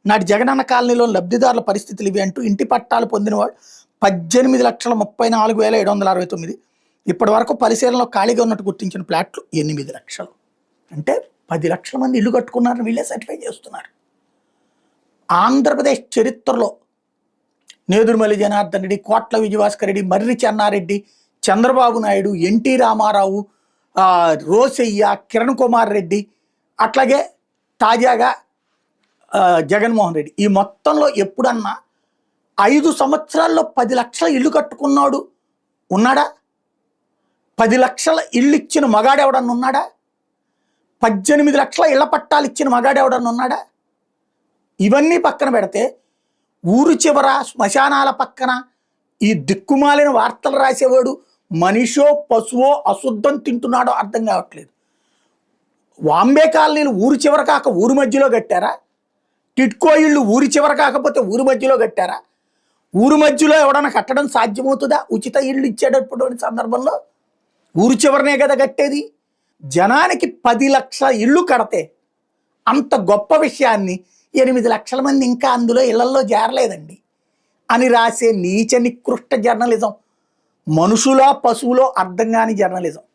నాటి జగనన్న కాలనీలో లబ్ధిదారుల పరిస్థితులు ఇవి అంటూ ఇంటి పట్టాలు పొందినవాడు 18,34,769. ఇప్పటి వరకు పరిశీలనలో ఖాళీగా ఉన్నట్టు గుర్తించిన ప్లాట్లు 8 లక్షలు. అంటే 10 లక్షల మంది ఇల్లు కట్టుకున్నారని వీళ్ళే సర్టిఫై చేస్తున్నారు. ఆంధ్రప్రదేశ్ చరిత్రలో నేదురుమల్లి జనార్దన్ రెడ్డి, కోట్ల విజయభాస్కర్ రెడ్డి, మర్రి చెన్నారెడ్డి, చంద్రబాబు నాయుడు, ఎన్టీ రామారావు, రోసయ్య, కిరణ్ కుమార్ రెడ్డి, అట్లాగే తాజాగా జగన్మోహన్ రెడ్డి, ఈ మొత్తంలో ఎప్పుడన్నా 5 సంవత్సరాల్లో 10 లక్షల ఇల్లు కట్టుకున్నాడు ఉన్నాడా? 10 లక్షల ఇల్లు ఇచ్చిన మగాడెవడన్నా ఉన్నాడా? 18 లక్షల ఇళ్ల పట్టాలు ఇచ్చిన మగాడెవడన్నా ఉన్నాడా? ఇవన్నీ పక్కన పెడితే ఊరు చివర శ్మశానాల పక్కన ఈ దిక్కుమాలిన వార్తలు రాసేవాడు మనిషో పశువో అశుద్ధం తింటున్నాడో అర్థం కావట్లేదు. వాంబే కాలనీలు ఊరు చివర కాక ఊరు మధ్యలో కట్టారా? టిట్కో ఇళ్ళు ఊరి చివర కాకపోతే ఊరు మధ్యలో కట్టారా? ఊరు మధ్యలో ఎవడన్నా కట్టడం సాధ్యమవుతుందా? ఉచిత ఇళ్ళు ఇచ్చేటప్పుడు సందర్భంలో ఊరు చివరనే కదా కట్టేది. జనానికి 10 లక్షల ఇళ్ళు కడితే అంత గొప్ప విషయాన్ని 8 లక్షల మంది ఇంకా అందులో ఇళ్లలో చేరలేదండి అని రాసే నీచ నికృష్ట జర్నలిజం, మనుషులో పశువులో అర్థం కాని జర్నలిజం.